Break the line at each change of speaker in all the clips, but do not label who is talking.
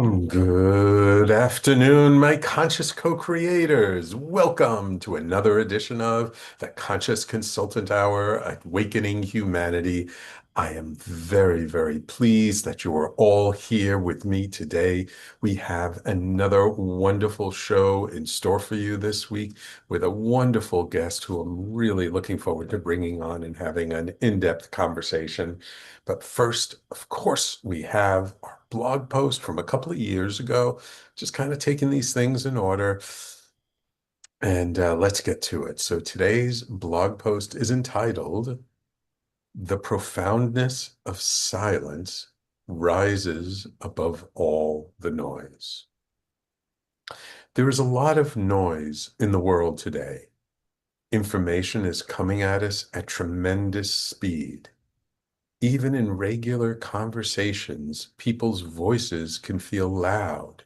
Good afternoon, my conscious co-creators. Welcome to another edition of the Conscious Consultant Hour, Awakening Humanity. I am very, very pleased that you are all here with me today. We have another wonderful show in store for you this week with a wonderful guest who I'm really looking forward to bringing on and having an in-depth conversation. But first, of course, we have our blog post from a couple of years ago, just kind of taking these things in order. And let's get to it. So today's blog post is entitled "The Profoundness of Silence Rises Above All the Noise." There is a lot of noise in the world today. Information is coming at us at tremendous speed. Even in regular conversations, people's voices can feel loud.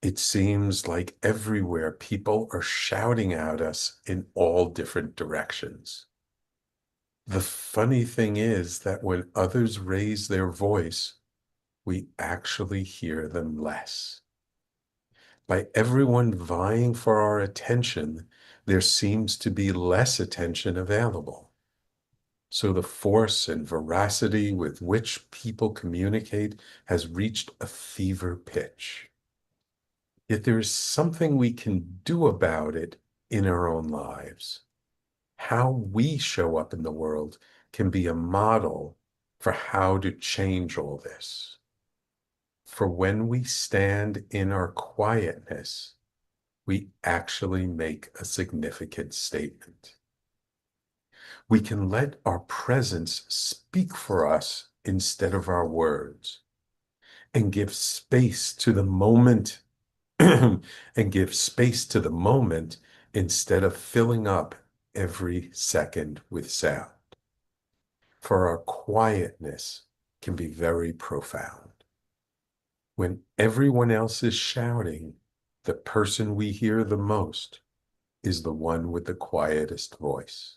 It seems like everywhere people are shouting at us in all different directions. The funny thing is that when others raise their voice, we actually hear them less. By everyone vying for our attention, there seems to be less attention available. So the force and veracity with which people communicate has reached a fever pitch. Yet there is something we can do about it in our own lives. How we show up in the world can be a model for how to change all this. For when we stand in our quietness, we actually make a significant statement. We can let our presence speak for us instead of our words and give space to the moment and give space to the moment instead of filling up every second with sound. For our quietness can be very profound. When everyone else is shouting, the person we hear the most is the one with the quietest voice,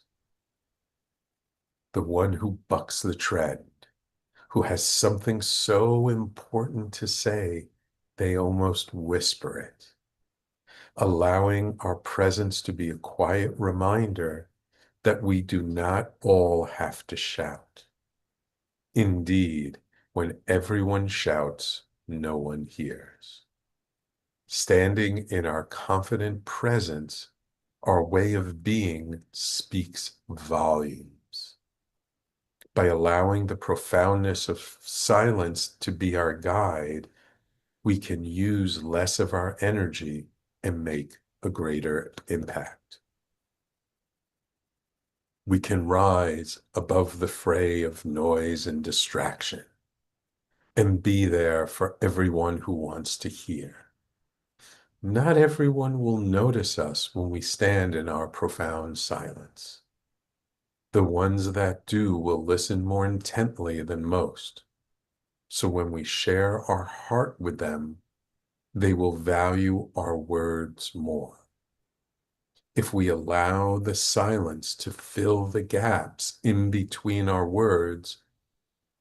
the one who bucks the trend, who has something so important to say, they almost whisper it, allowing our presence to be a quiet reminder that we do not all have to shout. Indeed, when everyone shouts, no one hears. Standing in our confident presence, our way of being speaks volumes. By allowing the profoundness of silence to be our guide, we can use less of our energy and make a greater impact. We can rise above the fray of noise and distraction and be there for everyone who wants to hear. Not everyone will notice us when we stand in our profound silence. The ones that do will listen more intently than most. So when we share our heart with them, they will value our words more. If we allow the silence to fill the gaps in between our words,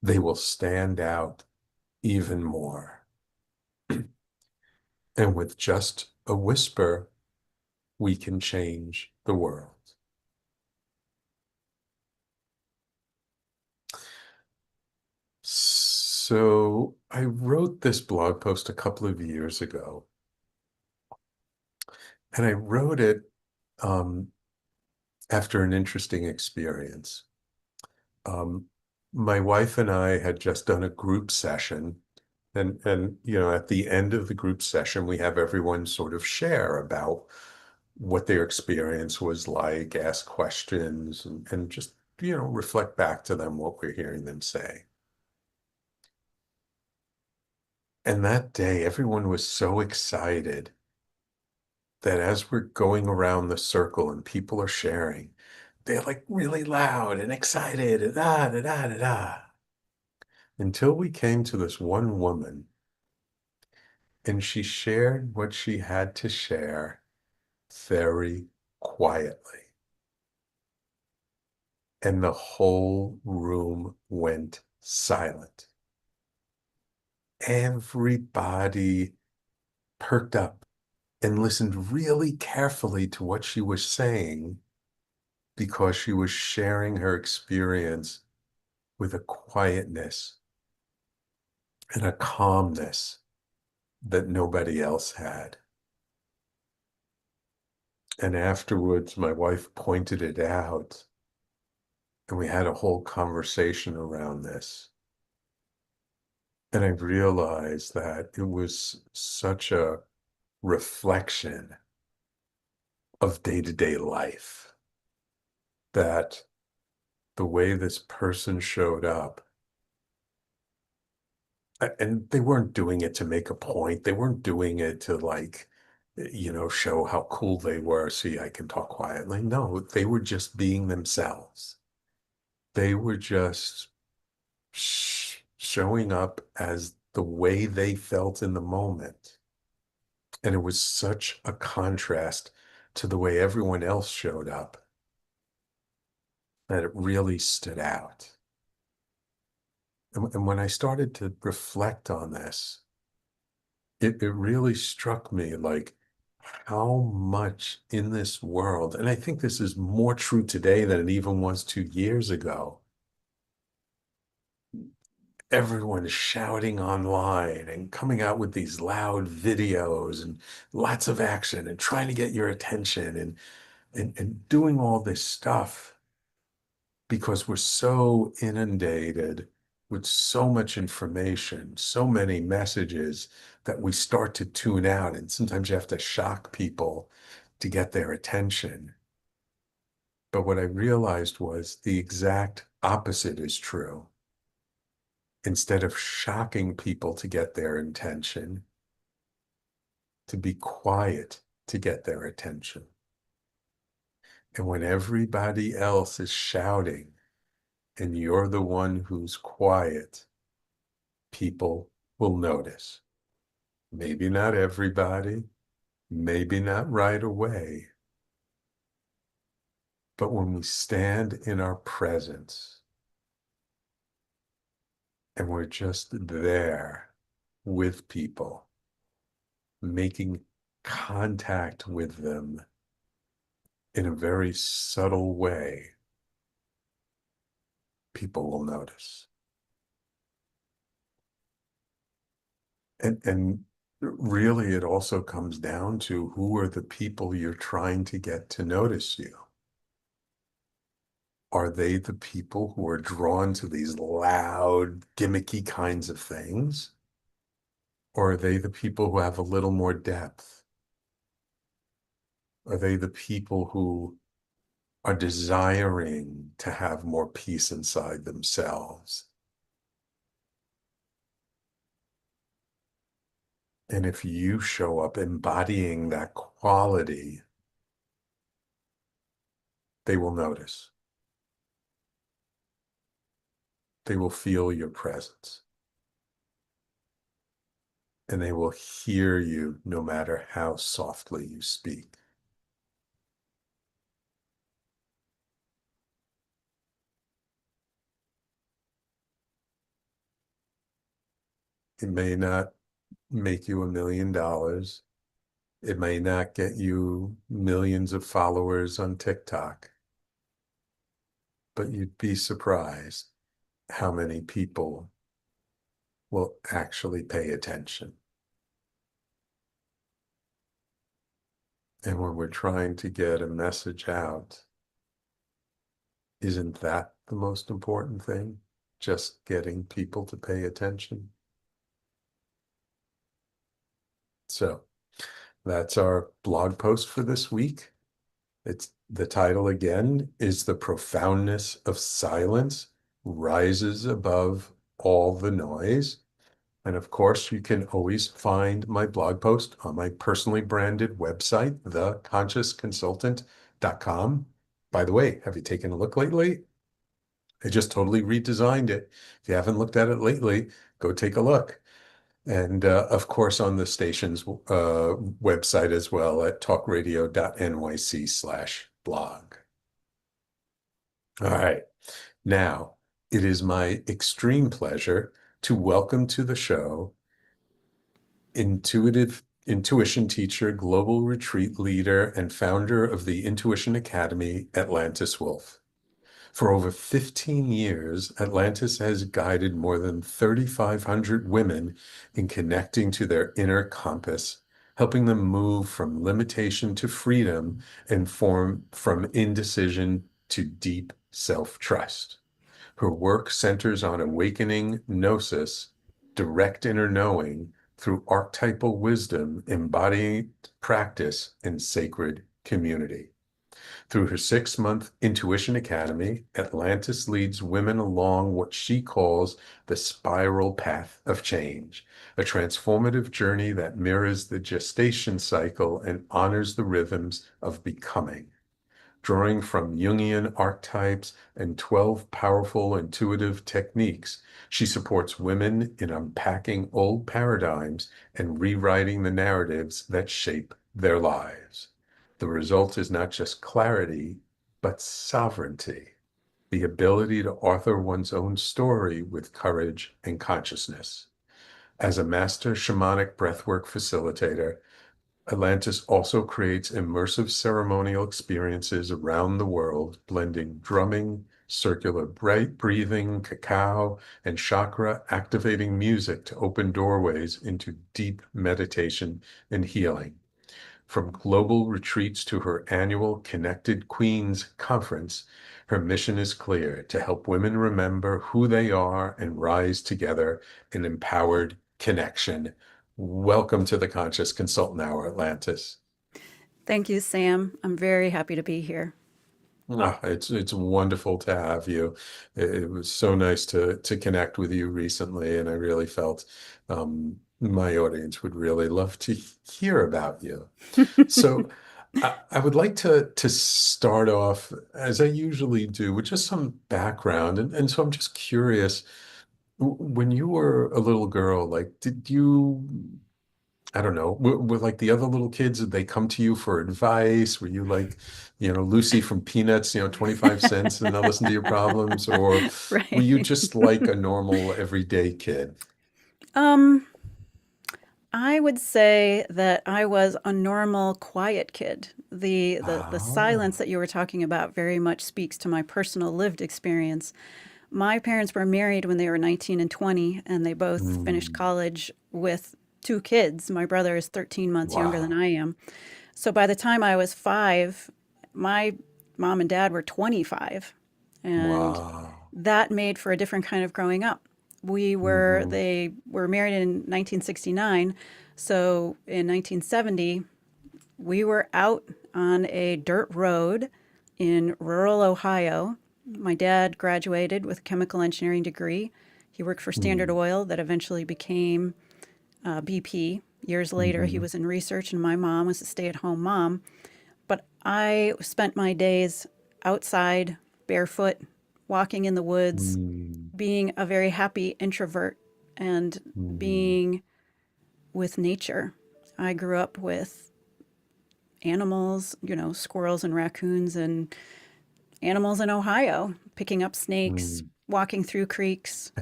they will stand out even more. And with just a whisper, we can change the world. So I wrote this blog post a couple of years ago, and I wrote it um, after an interesting experience. Um, my wife and I had just done a group session, and at the end of the group session, we have everyone sort of share about what their experience was like, ask questions, and just reflect back to them what we're hearing them say. And that day, everyone was so excited that as we're going around the circle and people are sharing, they're like really loud and excited, and da da da da da. Until we came to this one woman, and she shared what she had to share very quietly. And the whole room went silent. everybody perked up and listened really carefully to what she was saying because she was sharing her experience with a quietness and a calmness that nobody else had. And afterwards, my wife pointed it out, and we had a whole conversation around this. And I realized that it was such a reflection of day-to-day life that the way this person showed up, and they weren't doing it to make a point. They weren't doing it to show how cool they were. See, I can talk quietly. No, they were just being themselves. They were just showing up as the way they felt in the moment. And it was such a contrast to the way everyone else showed up that it really stood out. And when I started to reflect on this, it really struck me like how much in this world, and I think this is more true today than it even was 2 years ago. Everyone is shouting online and coming out with these loud videos and lots of action and trying to get your attention and doing all this stuff because we're so inundated with so much information, so many messages that we start to tune out. And sometimes you have to shock people to get their attention. But what I realized was the exact opposite is true. Instead of shocking people to get their attention, to be quiet to get their attention. And when everybody else is shouting and you're the one who's quiet, people will notice. Maybe not everybody, maybe not right away. But when we stand in our presence and we're just there with people, making contact with them in a very subtle way, people will notice. And really, it also comes down to who are the people you're trying to get to notice you? Are they the people who are drawn to these loud, gimmicky kinds of things? Or are they the people who have a little more depth? Are they the people who are desiring to have more peace inside themselves? And if you show up embodying that quality, they will notice. They will feel your presence. And they will hear you no matter how softly you speak. It may not make you $1 million. It may not get you millions of followers on TikTok, but you'd be surprised how many people will actually pay attention. And when we're trying to get a message out, isn't that the most important thing? Just getting people to pay attention. So that's our blog post for this week. It's the title again is The Profoundness of Silence Rises Above All the Noise. And of course, you can always find my blog post on my personally branded website, theconsciousconsultant.com. By the way, have you taken a look lately? I just totally redesigned it. If you haven't looked at it lately, go take a look. And of course, on the station's website as well at talkradio.nyc/blog. All right. Now, it is my extreme pleasure to welcome to the show intuition teacher, global retreat leader, and founder of the Intuition Academy, Atlantis Wolf. For over 15 years, Atlantis has guided more than 3,500 women in connecting to their inner compass, helping them move from limitation to freedom and form from indecision to deep self-trust. Her work centers on awakening gnosis, direct inner knowing through archetypal wisdom, embodied practice, and sacred community. Through her 6-month Intuition Academy, Atlantis leads women along what she calls the spiral path of change, a transformative journey that mirrors the gestation cycle and honors the rhythms of becoming. Drawing from Jungian archetypes and 12 powerful intuitive techniques, she supports women in unpacking old paradigms and rewriting the narratives that shape their lives. The result is not just clarity, but sovereignty, the ability to author one's own story with courage and consciousness. As a master shamanic breathwork facilitator, Atlantis also creates immersive ceremonial experiences around the world, blending drumming, circular breathing, cacao, and chakra activating music to open doorways into deep meditation and healing. From global retreats to her annual Connected Queens conference, her mission is clear: to help women remember who they are and rise together in empowered connection. Welcome to the Conscious Consultant Hour, Atlantis.
Thank you, Sam. I'm very happy to be here.
It's wonderful to have you. It was so nice to connect with you recently, and I really felt my audience would really love to hear about you. So I would like to start off, as I usually do, with just some background. And so I'm just curious, when you were a little girl, like, did you, I don't know, were like the other little kids, did they come to you for advice? Were you like, Lucy from Peanuts, 25 cents and they'll listen to your problems? Or were you
Right.
just like a normal everyday kid?
Um, I would say that I was a normal, quiet kid. The silence
Ah,
that you were talking about very much speaks to my personal lived experience. My parents were married when they were 19 and 20, and they both finished
mm,
college with two kids. My brother is 13 months younger than
wow.
I am. So by the time I was 5, my mom and dad were 25. And
Wow.
that made for a different kind of growing up.
Hmm.
They were married in 1969. So in 1970, we were out on a dirt road in rural Ohio. My dad graduated with a chemical engineering degree. He worked for Standard
Mm,
Oil, that eventually became BP. Years later, he
mhm,
was in research, and my mom was a stay at home mom. But I spent my days outside, barefoot, walking in the woods,
mm,
being a very happy introvert and
mm,
being with nature. I grew up with animals, squirrels and raccoons and animals in Ohio, picking up snakes,
mm,
walking through creeks,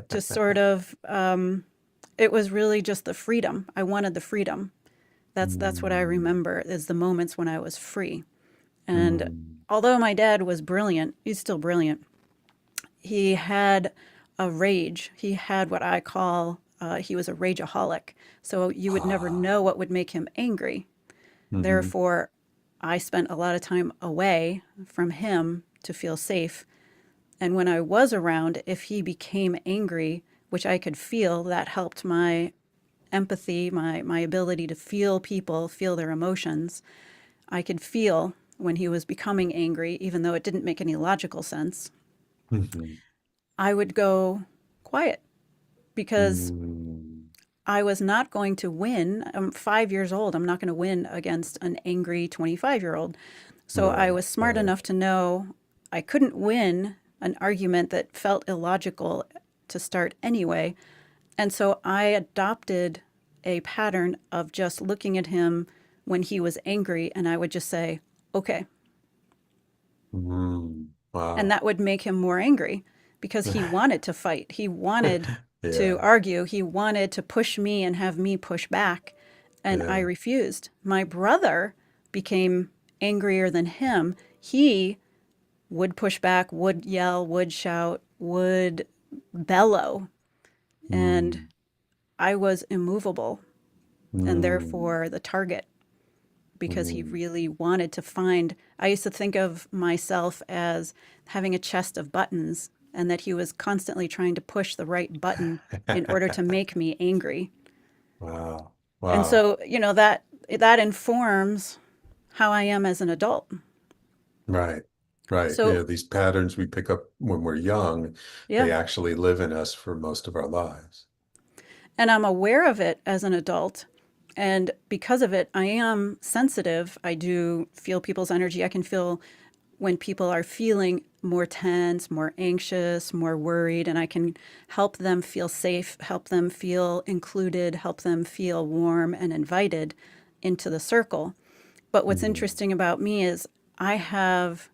just sort of, it was really just the freedom. I wanted the freedom. That's what I
mm,
remember is the moments when I was free. And
mm,
although my dad was brilliant, he's still brilliant. He had a rage. He had what I call, he was a rageaholic. So you would never know
ah,
what would make him angry.
mhm,
Therefore, I spent a lot of time away from him to feel safe. And when I was around, if he became angry, which I could feel, that helped my empathy, my ability to feel people, feel their emotions. I could feel when he was becoming angry, even though it didn't make any logical sense.
mhm,
I would go quiet because
mm,
I was not going to win. I'm 5 years old. I'm not going to win against an angry 25-year-old. So I
right,
was smart
right.
enough to know I couldn't win an argument that felt illogical to start anyway. And so I adopted a pattern of just looking at him when he was angry, and I would just say, okay. And
Wow.
that would make him more angry because he wanted to fight. He wanted to
Yeah.
argue. He wanted to push me and have me push back, and I
Yeah.
refused. My brother became angrier than him. He would push back, would yell, would shout, would bellow, and
Mm.
I was immovable and
Mm.
therefore the target because he
Mm.
really wanted to find. I used to think of myself as having a chest of buttons and that he was constantly trying to push the right button in order to make me angry.
Wow.
And
Wow.
so, that informs how I am as an adult.
Right. Right.
So,
Yeah, these patterns we pick up when we're young,
yeah.
they actually live in us for most of our lives.
And I'm aware of it as an adult. And because of it, I am sensitive. I do feel people's energy. I can feel when people are feeling more tense, more anxious, more worried, and I can help them feel safe, help them feel included, help them feel warm and invited into the circle. But what's
Mm.
interesting about me is I have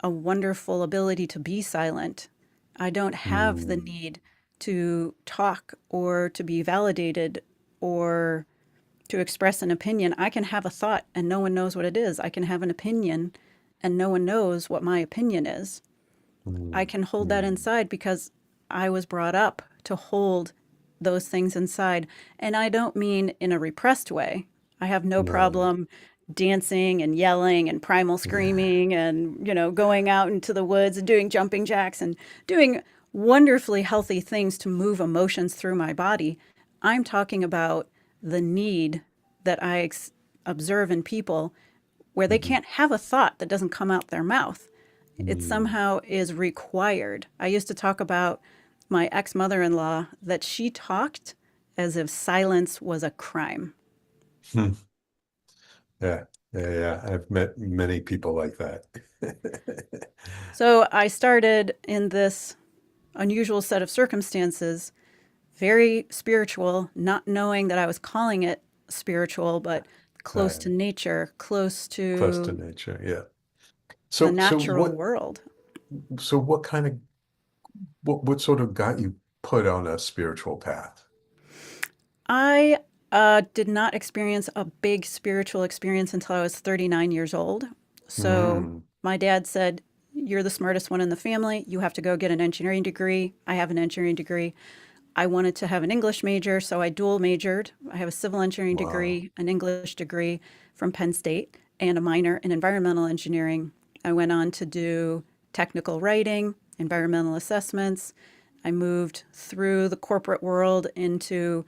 a wonderful ability to be silent. I don't have the
Mm.
need to talk or to be validated or to express an opinion. I can have a thought and no one knows what it is. I can have an opinion and no one knows what my opinion is. I
Mm.
can hold that
Mm.
inside because I was brought up to hold those things inside. And I don't mean in a repressed way. I have no
No.
problem dancing and yelling and primal
Yeah.
screaming and, going out into the woods and doing jumping jacks and doing wonderfully healthy things to move emotions through my body. I'm talking about the need that observe in people where they
Mhm.
can't have a thought that doesn't come out their mouth. It
Mm.
somehow is required. I used to talk about my ex mother in law that she talked as if silence was a crime.
Hmm. Yeah. Yeah. Yeah. I've met many people like that.
So I started in this unusual set of circumstances, very spiritual, not knowing that I was calling it spiritual, but close to
Right.
nature, close
Close to
to
nature. Yeah.
the
So
natural
what
world.
what kind of what sort of got you put on a spiritual path?
I did not experience a big spiritual experience until I was 39 years old. So
Mm.
my dad said, "You're the smartest one in the family. You have to go get an engineering degree." I have an engineering degree. I wanted to have an English major, so I dual majored. I have a civil engineering
Wow.
degree, an English degree from Penn State, and a minor in environmental engineering. I went on to do technical writing, environmental assessments. I moved through the corporate world into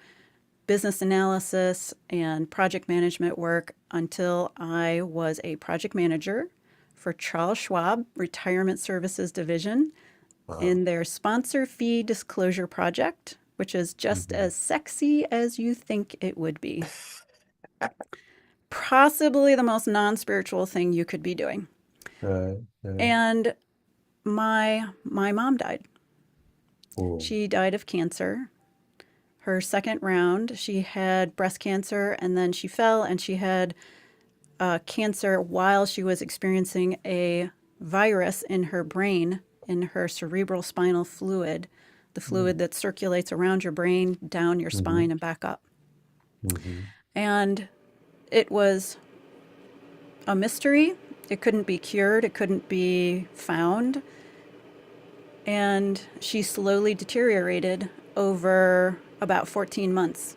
business analysis and project management work until I was a project manager for Charles Schwab Retirement Services Division
Wow.
in their sponsor fee disclosure project, which is just
Hmm.
as sexy as you think it would be. Possibly the most non spiritual thing you could be doing.
Right. Yeah.
And my mom died.
Oh.
She died of cancer. Her second round, she had breast cancer and then she fell and she had cancer while she was experiencing a virus in her brain, in her cerebral spinal fluid, the fluid that circulates around your brain, down your
Mm-hmm.
spine, and back up.
Mm-hmm.
And it was a mystery. It couldn't be cured, it couldn't be found. And she slowly deteriorated over about 14 months.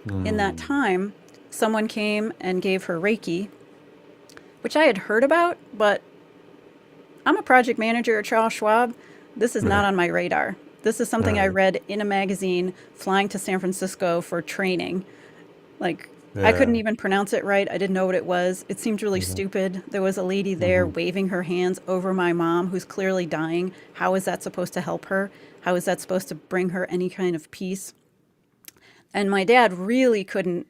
In that
Mm.
time, someone came and gave her Reiki, which I had heard about, but I'm a project manager at Charles Schwab. This is not
Yeah.
on my radar. This is
All
something I
right.
read in a magazine flying to San Francisco for training. Like, I couldn't
Yeah.
even pronounce it right. I didn't know what it was. It seemed really
Mm-hmm.
stupid. There was a lady there
Mm-hmm.
waving her hands over my mom who's clearly dying. How is that supposed to help her? How is that supposed to bring her any kind of peace? And my dad really couldn't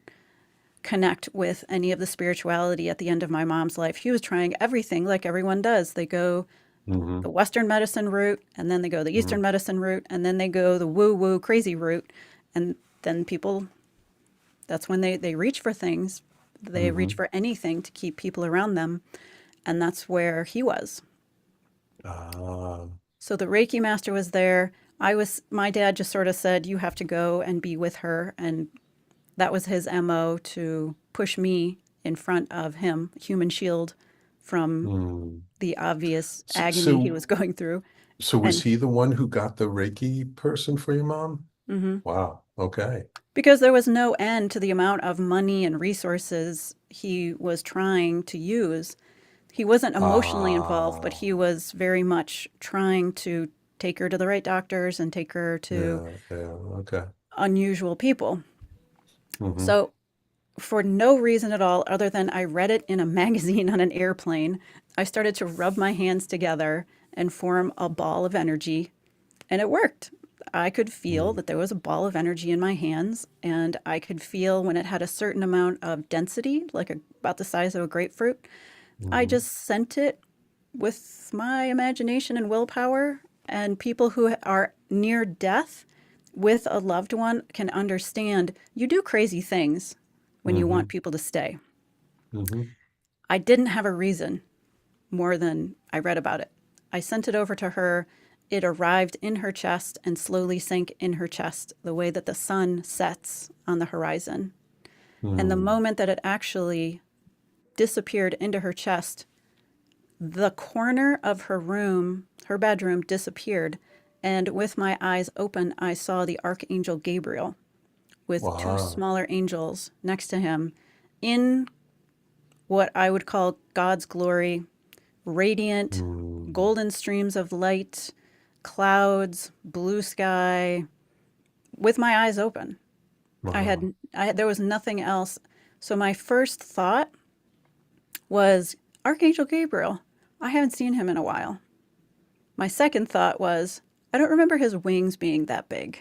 connect with any of the spirituality at the end of my mom's life. He was trying everything like everyone does. They go
Mm-hmm.
the Western medicine route, and then they go the
Mm-hmm.
Eastern medicine route, and then they go the woo woo crazy route. And then people, that's when they reach for things. They reach
Mm-hmm.
for anything to keep people around them. And that's where he was.
Ah.
So the Reiki master was there. my dad just sort of said, you have to go and be with her. And that was his MO, to push me in front of him, human shield from
Hmm.
the obvious
So,
agony he
so,
was going through.
so was
And
he the one who got the Reiki person for your mom?
mhm.
Wow. Okay.
Because there was no end to the amount of money and resources he was trying to use. He wasn't emotionally involved, but he
Ah,
was very much trying to take her to the right doctors and take her to
yeah, yeah. Okay.
unusual people.
Hmm.
So, for no reason at all, other than I read it in a magazine on an airplane, I started to rub my hands together and form a ball of energy, and it worked. I could feel that there was a ball of energy in my hands, and I could feel when it had a certain amount of density, like about the size of a grapefruit. I
Hmm.
just sent it with my imagination and willpower, and people who are near death with a loved one can understand you do crazy things when you want
Hmm.
people to stay.
Hmm.
I didn't have a reason more than I read about it. I sent it over to her. It arrived in her chest and slowly sank in her chest the way that the sun sets on the horizon. And the
Hmm.
moment that it actually disappeared into her chest, the corner of her room, her bedroom, disappeared. And with my eyes open, I saw the Archangel Gabriel with two
Wow.
smaller angels next to him in what I would call God's glory, radiant,
Hmm.
golden streams of light, clouds, blue sky, with my eyes open.
Wow.
There was nothing else. So my first thought was Archangel Gabriel. I haven't seen him in a while. My second thought was, I don't remember his wings being that big.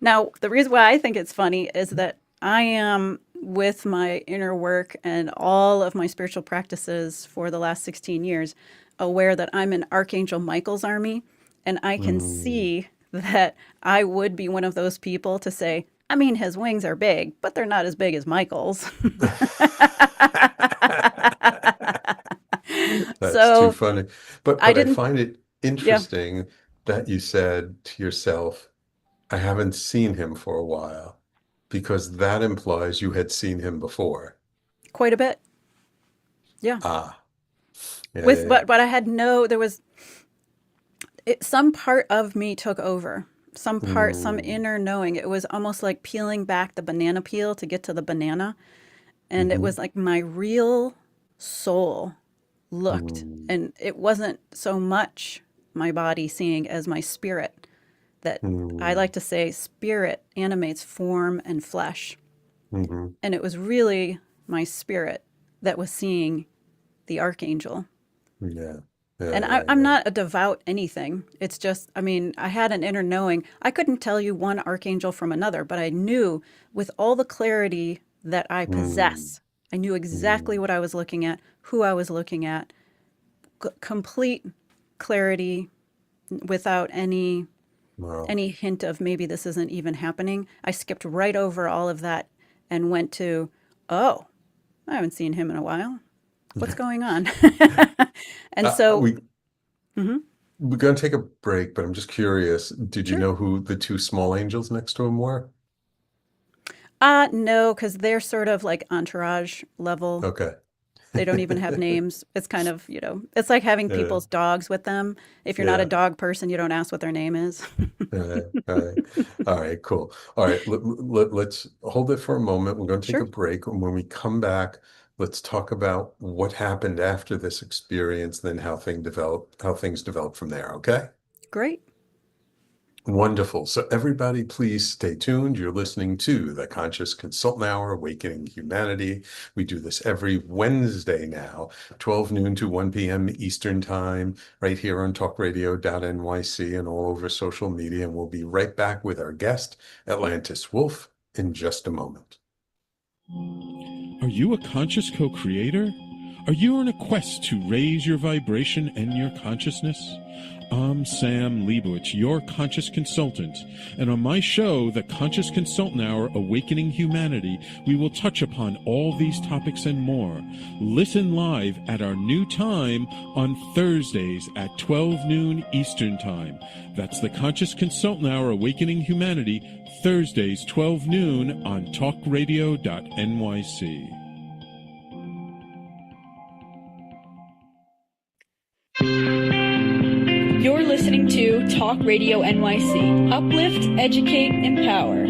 Now, the reason why I think it's funny is that I am, with my inner work and all of my spiritual practices for the last 16 years, aware that I'm in Archangel Michael's army. And I can
Hmm.
see that I would be one of those people to say, I mean, his wings are big, but they're not as big as Michael's.
That's too
So
funny. But
I
but I
didn't,
find it
yeah,
interesting that you said to yourself, I haven't seen him for a while, because that implies you had seen him before.
quite a bit. Yeah.
Ah, yeah, yeah,
With,
yeah.
but I had no, there was some part of me took over. Some
Mm,
inner knowing. It was almost like peeling back the banana peel to get to the banana. And it
hmm.
was like my real soul looked.
Mm,
And it wasn't so much my body seeing as my spirit, that I
mm,
like to say spirit animates form and flesh.
hmm.
And it was really my spirit that was seeing the archangel.
Yeah, yeah,
And
yeah,
I'm
yeah.
not a devout anything. It's just, I mean, I had an inner knowing. I couldn't tell you one archangel from another, but I knew with all the clarity that I
Mm,
possess, I knew exactly
mm.
what I was looking at, who I was looking at, complete clarity without
Wow.
any hint of maybe this isn't even happening. I skipped right over all of that and went to, oh, I haven't seen him in a while. What's going on? And
Uh,
so,
we
mhm,
we're gonna take a break, but I'm just curious. Did you
sure.
know who the two small angels next to him were?
No, because they're sort of like entourage level.
Okay.
They don't even have names. It's kind of, it's like having
Yeah,
people's dogs with them. If you're not a
yeah.
dog person, you don't ask what their name is.
All right. All right, cool. All right, let's hold it for a moment. We're going to take a
Sure.
break. And when we come back, let's talk about what happened after this experience, then how things develop from there, okay?
Great.
Wonderful. So everybody, please stay tuned. You're listening to the Conscious Consultant Hour, Awakening Humanity. We do this every Wednesday now, 12 noon to 1 p.m. Eastern Time, right here on talkradio.nyc and all over social media. And we'll be right back with our guest, Atlantis Wolf, in just a moment.
Are you a conscious co creator? Are you on a quest to raise your vibration and your consciousness? I'm Sam Leibowitz, your conscious consultant, and on my show, The Conscious Consultant Hour Awakening Humanity, we will touch upon all these topics and more. Listen live at our new time on Thursdays at 12 noon Eastern Time. That's The Conscious Consultant Hour Awakening Humanity, Thursdays 12 noon on talkradio.nyc.
You're listening to Talk Radio NYC. Uplift, educate, empower.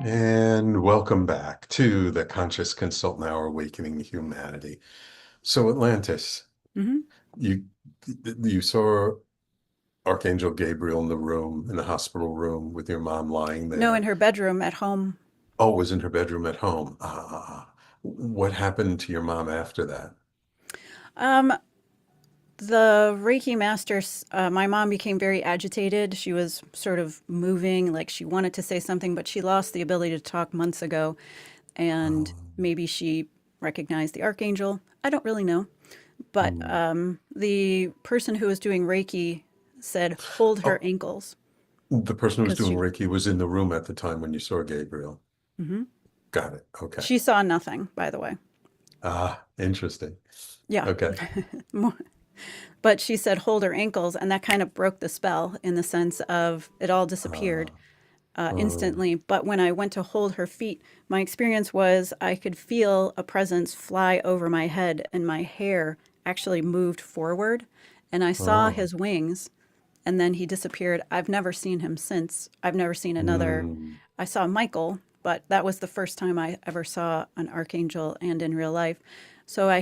And welcome back to the Conscious Consultant Hour Awakening Humanity. So Atlantis,
Hmm.
you you saw Archangel Gabriel in the hospital room with your mom lying
No, in
there.
her bedroom at home.
Oh, it was in her bedroom at home. What happened to your mom after that?
Um, the Reiki master, my mom became very agitated. She was sort of moving, like she wanted to say something, but she lost the ability to talk months ago. And
Um,
maybe she recognized the archangel. I don't really know. But
mm.
the person who was doing Reiki said, hold her
Oh,
ankles
the person who was
because
doing Reiki was in the room at the time when you saw Gabriel.
mhm.
Got it. Okay.
She saw nothing, by the way.
Interesting.
Yeah.
Okay.
But she said, hold her ankles. And that kind of broke the spell in the sense of it all disappeared
Uh, um,
instantly. But when I went to hold her feet, my experience was I could feel a presence fly over my head and my hair actually moved forward. And I saw
oh,
his wings and then he disappeared. I've never seen him since. I've never seen another.
mm,
I saw Michael, but that was the first time I ever saw an archangel and in real life. So I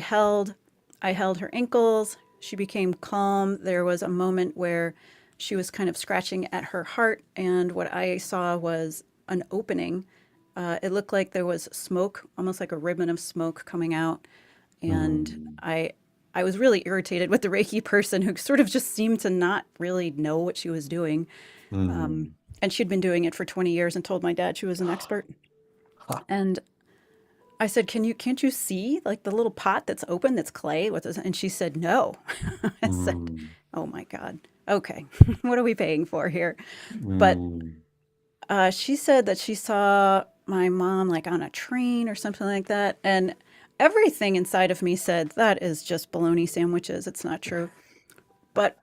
held her ankles. She became calm. There was a moment where she was kind of scratching at her heart, and what I saw was an opening. It looked like there was smoke, almost like a ribbon of smoke coming out, and
mm,
I was really irritated with the Reiki person who sort of just seemed to not really know what she was doing.
mm.
And she'd been doing it for 20 years and told my dad she was an expert.
Ha,
And I said, can't you see like the little pot that's open that's clay with this? And she said, no. I said,
mm,
oh my God. Okay. What are we paying for here? But
mm,
she said that she saw my mom like on a train or something like that. And everything inside of me said, that is just bologna sandwiches. It's not true. But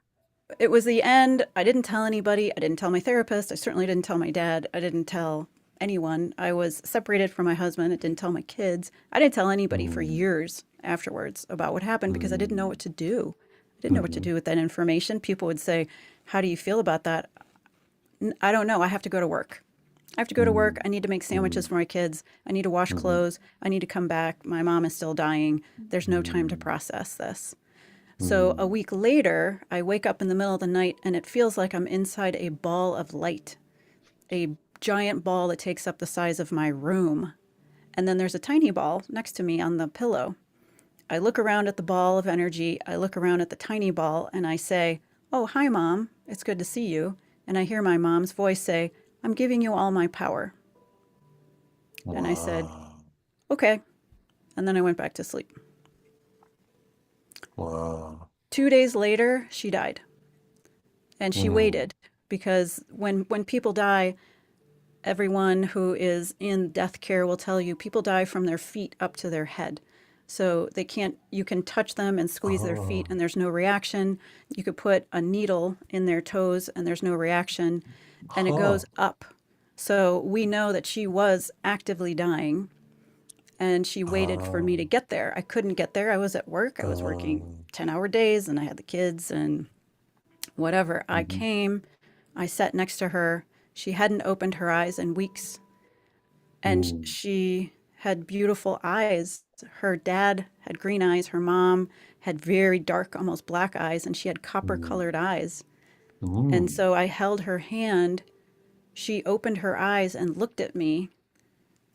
it was the end. I didn't tell anybody. I didn't tell my therapist. I certainly didn't tell my dad. I didn't tell anyone. I was separated from my husband. I didn't tell my kids. I didn't tell anybody for
mm,
years afterwards about what happened because I didn't know
mm,
what to do. I didn't know what to
mhm,
do with that information. People would say, how do you feel about that? I don't know. I have to go to work. I have to go to work.
mm,
I need to make sandwiches
mm,
for my kids. I need to wash
mhm,
clothes. I need to come back. My mom is still dying. There's no time to
mm,
process this. So a
mm.
week later, I wake up in the middle of the night and it feels like I'm inside a ball of light, a giant ball that takes up the size of my room. And then there's a tiny ball next to me on the pillow. I look around at the ball of energy. I look around at the tiny ball and I say, oh, hi, Mom. It's good to see you. And I hear my mom's voice say, I'm giving you all my power. And I said,
Wow.
okay. And then I went back to sleep.
Wow.
2 days later, she died. And she
Mm,
waited because when people die, everyone who is in death care will tell you people die from their feet up to their head. So they can't, you can touch them and squeeze their feet
oh,
and there's no reaction. You could put a needle in their toes and there's no reaction and it
huh.
goes up. So we know that she was actively dying and she waited for me to
Oh,
get there. I couldn't get there. I was at work. I was working
oh,
10-hour days and I had the kids and whatever. I
mhm,
came, I sat next to her. She hadn't opened her eyes in weeks, and
mm,
she had beautiful eyes. Her dad had green eyes. Her mom had very dark, almost black eyes, and she had copper
Mm,
colored eyes. And
mm,
so I held her hand. She opened her eyes and looked at me.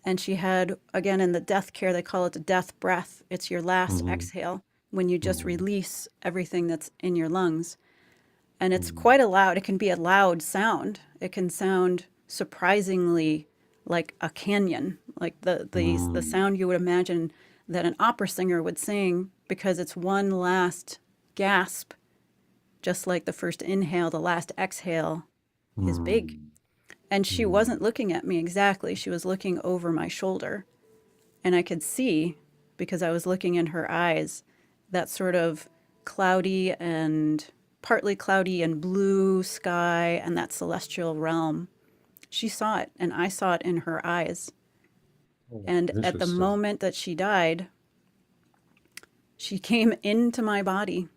And she had, again, in the death care, they call it the death breath. It's your last
mm,
exhale when you just
mm,
release everything that's in your lungs. And it's
mm,
quite a loud, it can be a loud sound. It can sound surprisingly like a canyon, like the
mm.
sound you would imagine that an opera singer would sing, because it's one last gasp, just like the first inhale, the last exhale is big.
Mm,
And she
mm,
wasn't looking at me exactly. She was looking over my shoulder. And I could see, because I was looking in her eyes, that sort of cloudy and partly cloudy and blue sky and that celestial realm. She saw it, and I saw it in her eyes.
oh,
And at the
interesting.
moment that she died, she came into my body.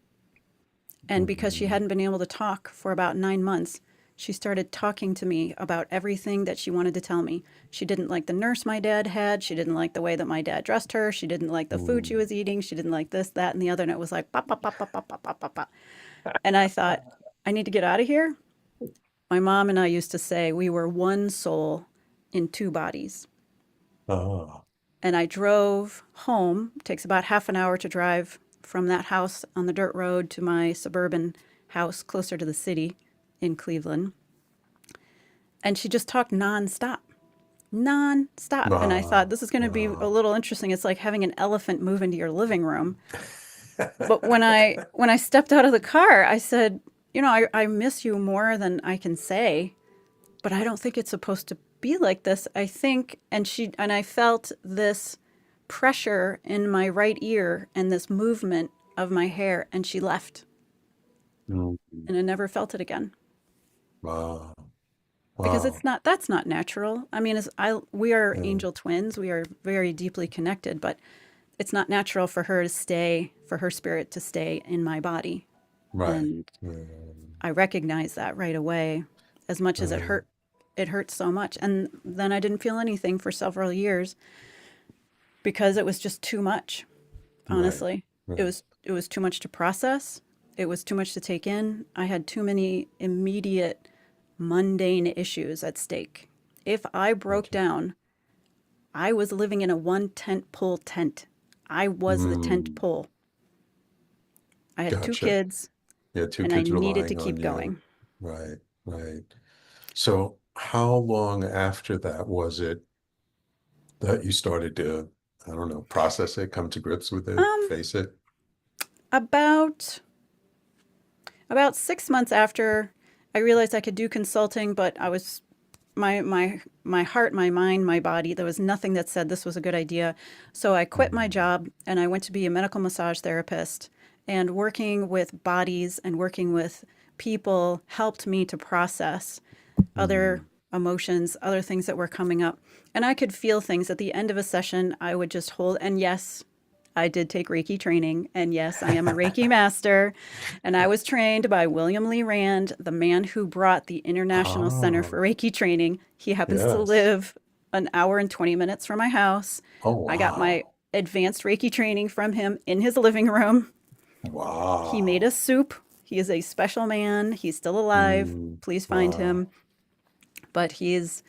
And because she
Mm,
hadn't been able to talk for about 9 months, she started talking to me about everything that she wanted to tell me. She didn't like the nurse my dad had. She didn't like the way that my dad dressed her. She didn't like the food she
mm.
was eating. She didn't like this, that, and the other. And it was like, pop, pop, pop, pop, pop, pop, pop, pop, pop. And I thought, I need to get out of here. My mom and I used to say we were one soul in two bodies.
Ah,
And I drove home. It takes about half an hour to drive from that house on the dirt road to my suburban house closer to the city in Cleveland. And she just talked nonstop, nonstop. And I thought
ah,
this is going to be a
ah.
little interesting. It's like having an elephant move into your living room. But when I stepped out of the car, I said, I miss you more than I can say, but I don't think it's supposed to be like this. I think, and I felt this pressure in my right ear and this movement of my hair, and she left,
Mm,
and I never felt it again,
wow,
because
wow.
that's not natural. I mean, we are
Yeah,
angel twins. We are very deeply connected, but it's not natural for her to stay, for her spirit to stay in my body.
right.
And
Yeah,
I recognized that right away. As much as
right.
it hurt so much. And then I didn't feel anything for several years because it was just too much.
Right.
Honestly,
Right.
it was too much to process. It was too much to take in. I had too many immediate mundane issues at stake. If I broke
Gotcha.
down, I was living in a one tent pole tent. I was the tent
Mm,
pole. I had two
gotcha.
kids,
Yeah, two
and I
kids
needed to
relying on
keep
you.
going.
Right, right. So how long after that was it that you started to, I don't know, process it, come to grips with it,
Um,
face it?
about About 6 months after, I realized I could do consulting, but I was my heart, my mind, my body, there was nothing that said this was a good idea. So I quit my
Mm,
job and I went to be a medical massage therapist. And working with bodies and working with people helped me to process other
mm,
emotions, other things that were coming up. And I could feel things at the end of a session. I would just hold, and yes, I did take Reiki training. And yes, I am a Reiki master. And I was trained by William Lee Rand, the man who brought the International Center
Ah,
for Reiki Training. He happens to
yes.
live an hour and 20 minutes from my house.
Oh,
I got my
wow.
advanced Reiki training from him in his living room. He made us
Wow.
soup. He is a special man. He's still alive.
Mm,
Please find
wow.
him. But he's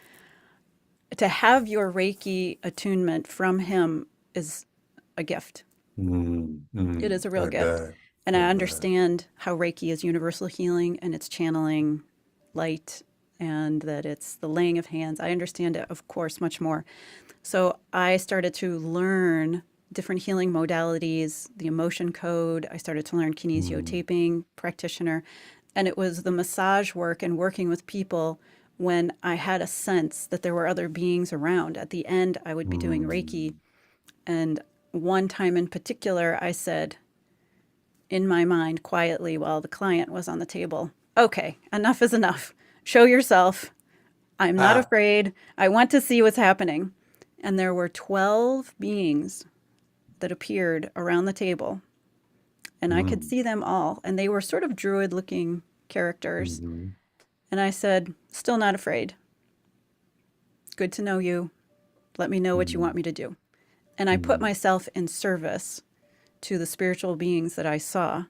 to have your Reiki attunement from him is a gift.
Mm,
It
mm,
is a real
I
gift.
bet.
And
I
I
bet.
understand how Reiki is universal healing and it's channeling light and that it's the laying of hands. I understand it, of course, much more. So I started to learn different healing modalities, the emotion code. I started to learn
Mm,
kinesiotaping practitioner. And it was the massage work and working with people when I had a sense that there were other beings around. At the end, I would be doing Reiki.
mm,
And one time in particular, I said in my mind quietly while the client was on the table, okay, enough is enough. Show yourself. I'm not
ah,
afraid. I want to see what's happening. And there were 12 beings that appeared around the table, and I could
mm,
see them all, and they were sort of druid looking characters.
mhm,
And I said, still not afraid. Good to know you. Let me know what you want
mm,
me to do. And I put
Mm,
myself in service to the spiritual beings that I saw.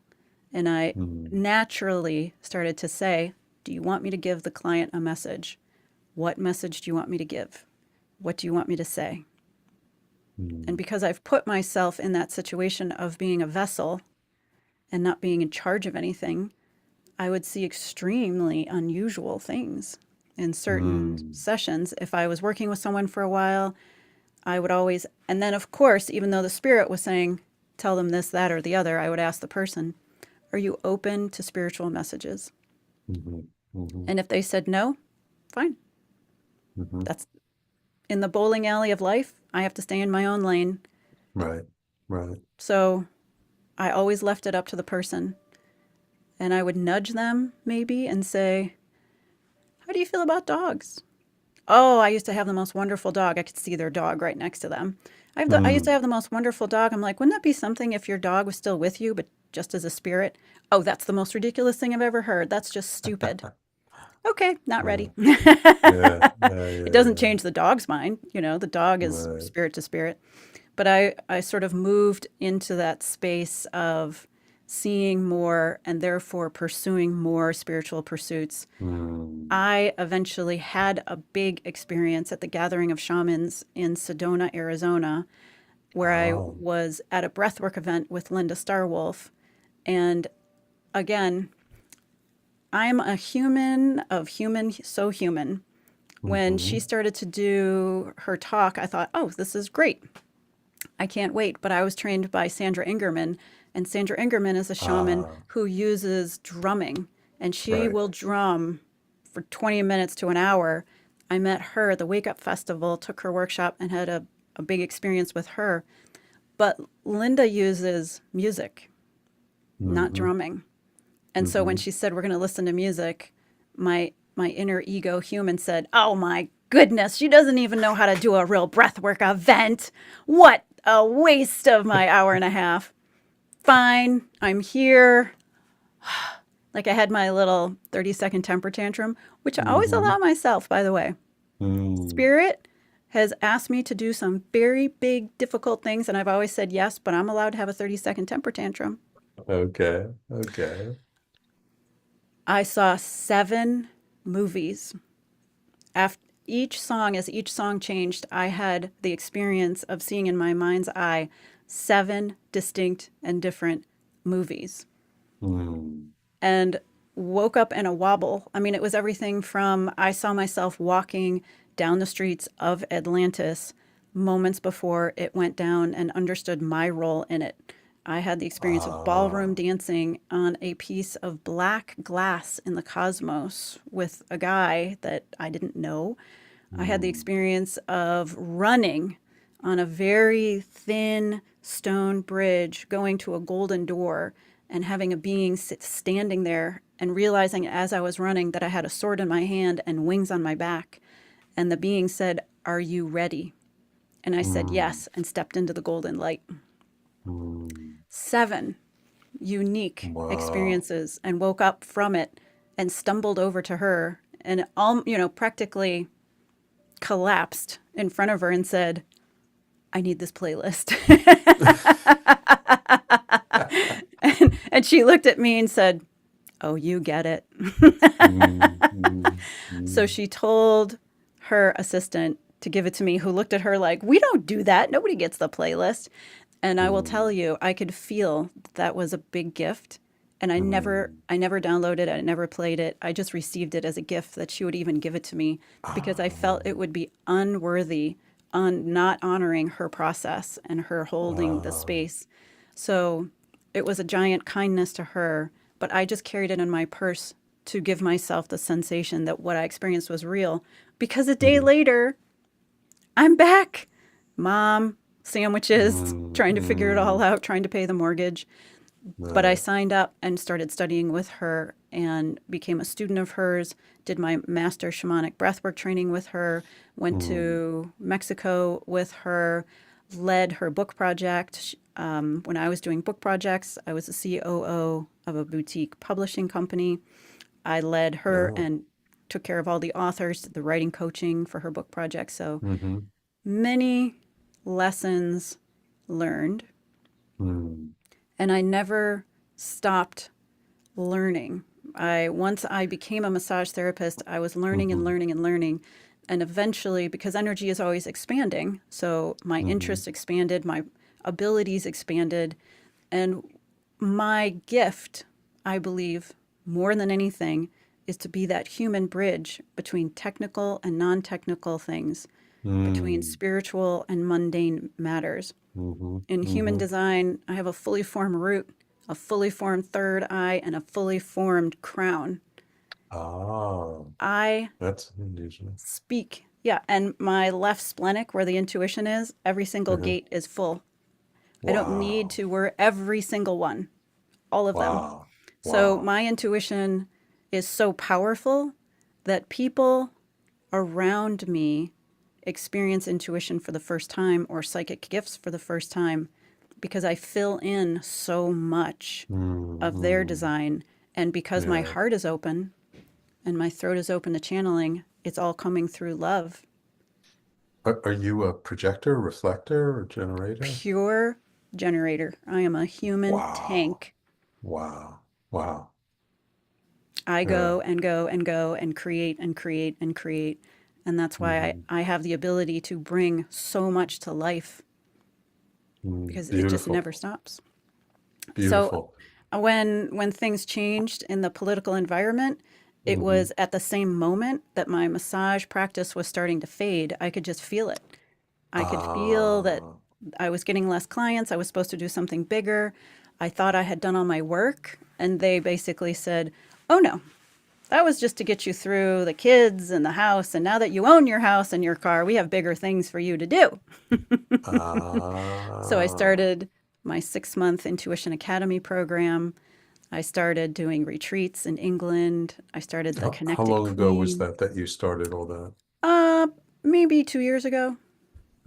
And I
mm,
naturally started to say, do you want me to give the client a message? What message do you want me to give? What do you want me to say? And
mm,
because I've put myself in that situation of being a vessel and not being in charge of anything, I would see extremely unusual things in certain
mm,
sessions. If I was working with someone for a while, I would always, and then of course, even though the spirit was saying, tell them this, that, or the other, I would ask the person, are you open to spiritual messages?
mhm, mhm,
And if they said no, fine.
mhm.
That's in the bowling alley of life. I have to stay in my own lane.
Right, right.
So I always left it up to the person. And I would nudge them maybe and say, how do you feel about dogs? Oh, I used to have the most wonderful dog. I could see their dog right next to them. I used to
Mm.
have the most wonderful dog. I'm like, wouldn't that be something if your dog was still with you, but just as a spirit? Oh, that's the most ridiculous thing I've ever heard. That's just stupid. Okay, not
Yeah,
ready.
yeah, yeah,
It
yeah,
doesn't
yeah.
change the dog's mind. The dog is
Right.
spirit to spirit. But I sort of moved into that space of seeing more and therefore pursuing more spiritual pursuits.
Mm.
I eventually had a big experience at the Gathering of Shamans in Sedona, Arizona, where I
Oh.
was at a breathwork event with Linda Starwolf. And again, I'm a human of human, so human. When she
Mhm.
started to do her talk, I thought, oh, this is great. I can't wait. But I was trained by Sandra Ingerman, and Sandra Ingerman is a shaman
Ah,
who uses drumming, and she
right.
will drum for 20 minutes to an hour. I met her at the Wake Up Festival, took her workshop, and had a big experience with her. But Linda uses music, not
Mhm,
drumming. And so when
mhm.
she said, we're going to listen to music, my inner ego human said, oh my goodness, she doesn't even know how to do a real breathwork event. What a waste of my hour and a half. Fine, I'm here. Like I had my little 30-second temper tantrum, which I always allow
Mhm.
myself, by the way.
Mm.
Spirit has asked me to do some very big, difficult things, and I've always said yes, but I'm allowed to have a 30-second temper tantrum.
Okay, okay.
I saw 7 movies. After each song, as each song changed, I had the experience of seeing in my mind's eye 7 distinct and different movies.
Mm.
And woke up in a wobble. I mean, it was everything from I saw myself walking down the streets of Atlantis moments before it went down and understood my role in it. I had the experience of ballroom
Ah.
dancing on a piece of black glass in the cosmos with a guy that I didn't know. I had the
Mm.
experience of running on a very thin stone bridge going to a golden door and having a being standing there and realizing as I was running that I had a sword in my hand and wings on my back. And the being said, are you ready? And I said
Mm.
yes and stepped into the golden light.
Mm.
7 unique
Wow.
experiences and woke up from it and stumbled over to her and practically collapsed in front of her and said, I need this playlist. And she looked at me and said, oh, you get it.
Mm, mm,
So
mm,
she told her assistant to give it to me, who looked at her like, we don't do that. Nobody gets the playlist. And I will tell
mm,
you, I could feel that was a big gift. And
mm.
I never downloaded it. I never played it. I just received it as a gift that she would even give it to me because I felt
Ah,
it would be unworthy on not honoring her process and her holding the
ah.
space. So it was a giant kindness to her, but I just carried it in my purse to give myself the sensation that what I experienced was real. Because a day
Mhm,
later, I'm back. Mom, sandwiches,
mm,
trying to figure it all
mm.
out, trying to pay the mortgage. But I
Right.
signed up and started studying with her and became a student of hers, did my master shamanic breathwork training with her, went
Mm,
to Mexico with her, led her book project. When I was doing book projects, I was the COO of a boutique publishing company. I led her
no.
and took care of all the authors, the writing coaching for her book project. So
Mm-hmm.
many lessons learned,
Mm,
and I never stopped learning. Once I became a massage therapist, I was learning and
mhm,
learning and learning. And eventually, because energy is always expanding, so my
mhm,
interests expanded, my abilities expanded, and my gift, I believe, more than anything, is to be that human bridge between technical and non-technical things, between
mm,
spiritual and mundane matters.
mhm,
In human
mhm.
design, I have a fully formed root, a fully formed third eye, and a fully formed crown.
Ah,
I
that's unusual.
speak. Yeah, and my left splenic, where the intuition is, every single
Mhm.
gate is full. I don't need
Wow,
to work every single one, all of them.
wow,
So
wow.
my intuition is so powerful that people around me experience intuition for the first time or psychic gifts for the first time because I fill in so much
Mm,
of their
mm,
design. And because my
yeah.
heart is open and my throat is open to channeling, it's all coming through love.
Are you a projector, reflector, or generator?
Pure generator. I am a human
Wow,
tank.
wow, wow.
I
Yeah.
go and go and go and create and create and create. And that's why
Hmm.
I have the ability to bring so much to life
Mm,
because it just never
beautiful,
stops. So
beautiful.
when things changed in the political environment, it
Hmm.
was at the same moment that my massage practice was starting to fade. I could just feel it. I could feel that
Ah,
I was getting less clients. I was supposed to do something bigger. I thought I had done all my work, and they basically said, "Oh no, that was just to get you through the kids and the house. And now that you own your house and your car, we have bigger things for you to do." So I
ah.
started my 6 month Intuition Academy program. I started doing retreats in England. I started the
How
Connected
long ago was
Queen.
that you started all that?
Uh, Maybe 2 years ago.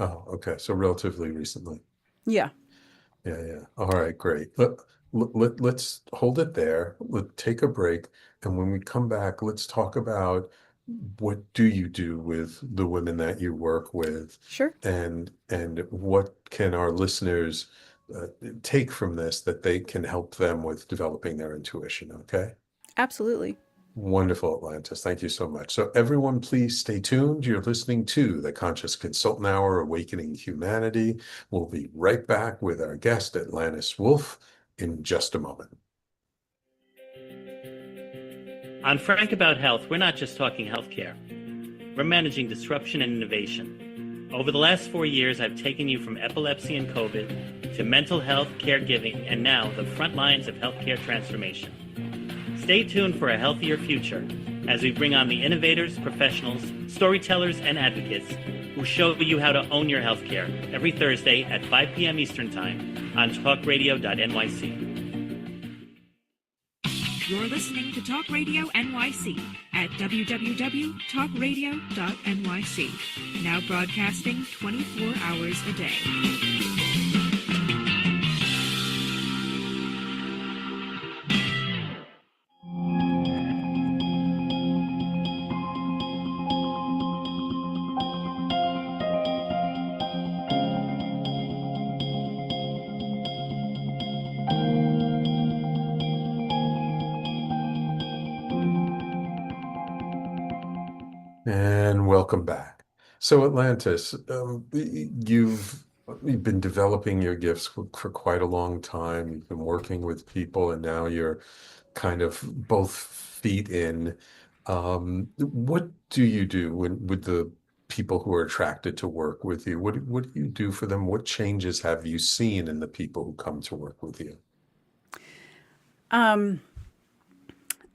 Oh, okay. So relatively recently.
Yeah,
Yeah, yeah. All right, great. Let's hold it there. Let's take a break. And when we come back, let's talk about what do you do with the women that you work with,
sure.
and what can our listeners take from this that they can help them with developing their intuition, okay?
Absolutely.
Wonderful, Atlantis. Thank you so much. So, everyone, please stay tuned. You're listening to the Conscious Consultant Hour, Awakening Humanity. We'll be right back with our guest, Atlantis Wolf, in just a moment.
On Frank About Health, we're not just talking healthcare. We're managing disruption and innovation. Over the last 4 years, I've taken you from epilepsy and COVID to mental health, caregiving, and now the front lines of healthcare transformation. Stay tuned for a healthier future as we bring on the innovators, professionals, storytellers, and advocates who show you how to own your healthcare every Thursday at 5 p.m. Eastern Time on talkradio.nyc.
You're listening to Talk Radio NYC at www.talkradio.nyc. Now broadcasting 24 hours a day.
And welcome back. So, Atlantis, you've been developing your gifts for quite a long time. You've been working with people, and now you're kind of both feet in. What do you do with the people who are attracted to work with you? What do you do for them? What changes have you seen in the people who come to work with you?
Um,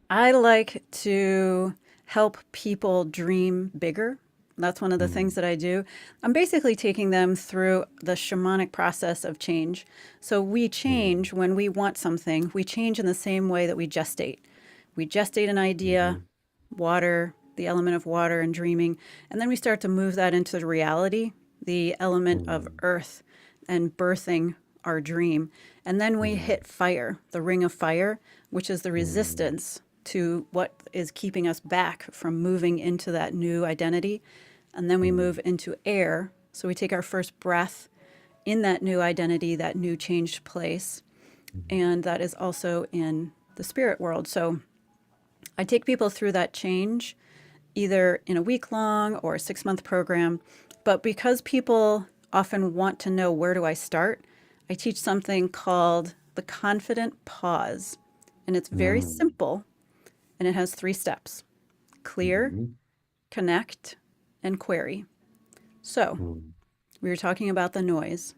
I like to help people dream bigger. That's one of the things
Mm,
that I do. I'm basically taking them through the shamanic process of change. So we
mm,
change when we want something, we change in the same way that we gestate. We gestate an idea,
mhm,
water, the element of water and dreaming, and then we start to move that into the reality, the element of
mm,
earth and birthing our dream. And then we
mm,
hit fire, the ring of fire, which is the
mm,
resistance to what is keeping us back from moving into that new identity. And then we
mm,
move into air. So we take our first breath in that new identity, that new changed place. And that is also in the spirit world. So I take people through that change either in a week long or a 6-month program. But because people often want to know, where do I start? I teach something called the confident pause. And it's very
Mm.
simple, and it has 3 steps: clear,
Mhm.
connect, and query. So
Mm.
we were talking about the noise.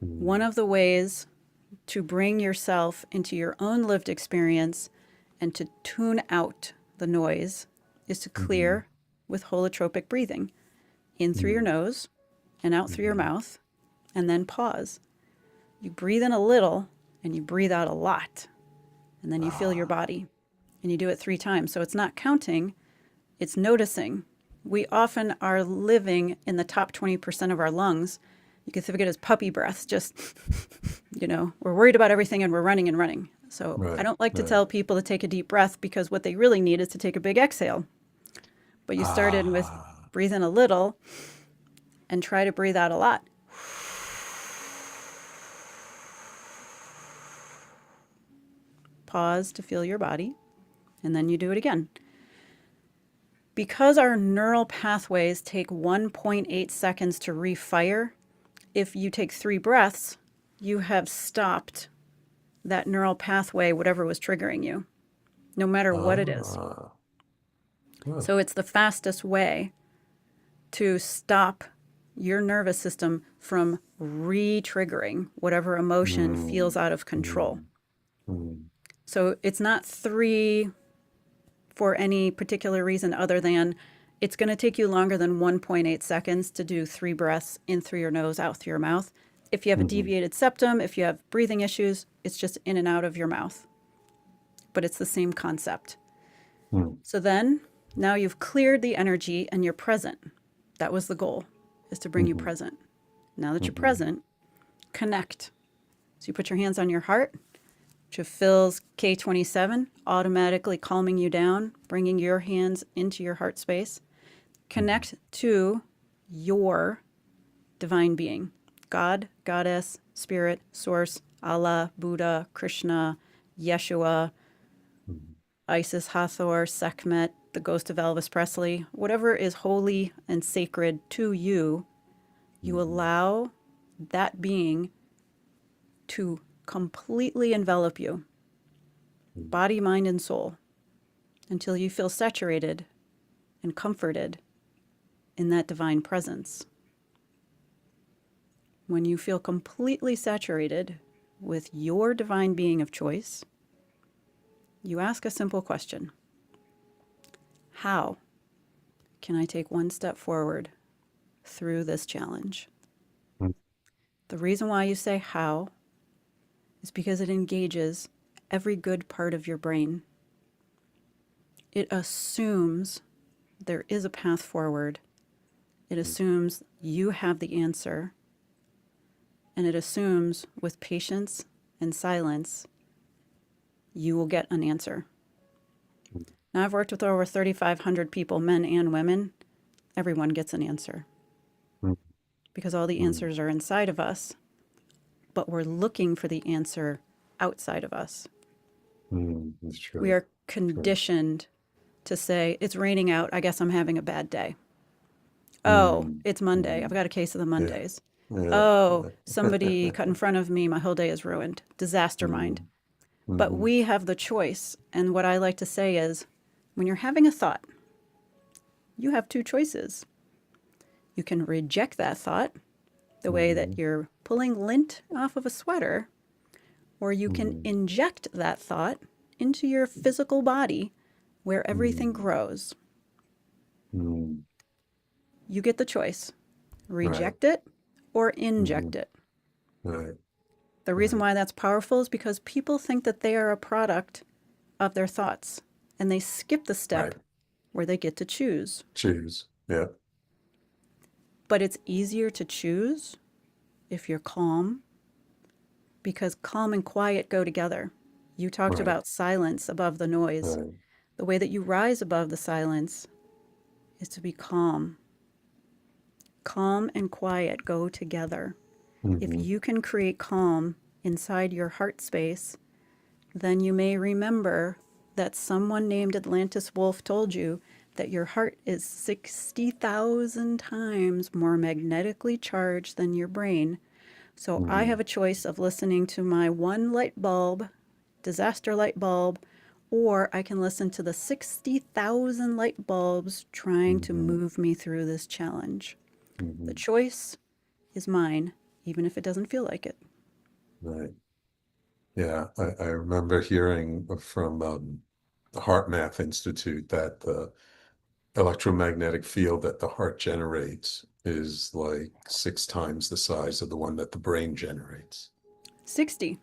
Mm.
One of the ways to bring yourself into your own lived experience and to tune out the noise is to
Mhm.
clear with holotropic breathing, in through your
Mm.
nose and out through your
Mhm.
mouth, and then pause. You breathe in a little and you breathe out a lot, and then you feel your
Ah.
body, and you do it 3 times. So it's not counting, it's noticing. We often are living in the top 20% of our lungs. You can think of it as puppy breaths, just, we're worried about everything and we're running and running. So I
Right.
don't like to
Right.
tell people to take a deep breath, because what they really need is to take a big exhale. But you started with
Ah.
breathe in a little and try to breathe out a lot. Pause to feel your body, and then you do it again. Because our neural pathways take 1.8 seconds to refire, if you take 3 breaths, you have stopped that neural pathway, whatever was triggering you, no matter what it is.
Ah. Huh.
So it's the fastest way to stop your nervous system from re-triggering whatever emotion feels
Mm.
out of control.
Mm. Mm.
So it's not 3 for any particular reason other than it's going to take you longer than 1.8 seconds to do 3 breaths in through your nose, out through your mouth. If you have a
Mhm.
deviated septum, if you have breathing issues, it's just in and out of your mouth. But it's the same concept.
Mm.
So then, now you've cleared the energy and you're present. That was the goal, is to bring you
Mhm.
present. Now that you're
Mhm.
present, connect. So you put your hands on your heart, which fills K27, automatically calming you down, bringing your hands into your heart space. Connect to your divine being: God, Goddess, Spirit, Source, Allah, Buddha, Krishna, Yeshua,
Mhm.
Isis, Hathor, Sekhmet, the ghost of Elvis Presley, whatever is holy and sacred to you, you
Mhm.
allow that being to completely envelop you,
Mhm.
body, mind, and soul, until you feel saturated and comforted in that divine presence. When you feel completely saturated with your divine being of choice, you ask a simple question: how can I take one step forward through this challenge?
Mm.
The reason why you say how is because it engages every good part of your brain. It assumes there is a path forward. It assumes you have the answer. And it assumes with patience and silence, you will get an answer. Now, I've worked with over 3,500 people, men and women. Everyone gets an answer,
Mm.
because all the
Mm.
answers are inside of us, but we're looking for the answer outside of us.
Mm. That's
We
true.
are
True.
conditioned to say, it's raining out, I guess I'm having a bad day. Oh,
Mm.
it's Monday, I've
Mm.
got a case of the
Yeah.
Mondays.
Yeah.
Oh, somebody cut in front of me, my whole day is ruined. Disaster mind.
Mm.
But
Mhm.
we have the choice. And what I like to say is, when you're having a thought, you have 2 choices. You can reject that thought, the way that
Mhm.
you're pulling lint off of a sweater, or you can
Mm.
inject that thought into your physical body where everything
Mm.
grows.
Mm.
You get the choice:
Right.
reject it or inject
Mhm.
it.
Right.
The reason
Right.
why that's powerful is because people think that they are a product of their thoughts, and they skip the step
Right.
where they get to choose.
Choose. Yeah.
But it's easier to choose if you're calm, because calm and quiet go together. You talked
Right.
about silence above the noise.
Right.
The way that you rise above the silence is to be calm. Calm and quiet go together. If
Hmm.
you can create calm inside your heart space, then you may remember that someone named Atlantis Wolf told you that your heart is 60,000 times more magnetically charged than your brain. So I
Hmm.
have a choice of listening to my one light bulb, disaster light bulb, or I can listen to the 60,000 light bulbs trying to
Hmm.
move me through this challenge. The
Hmm.
choice is mine, even if it doesn't feel like it.
Right. Yeah, I remember hearing from the Heart Math Institute that the electromagnetic field that the heart generates is like 6 times the size of the one that the brain generates.
60.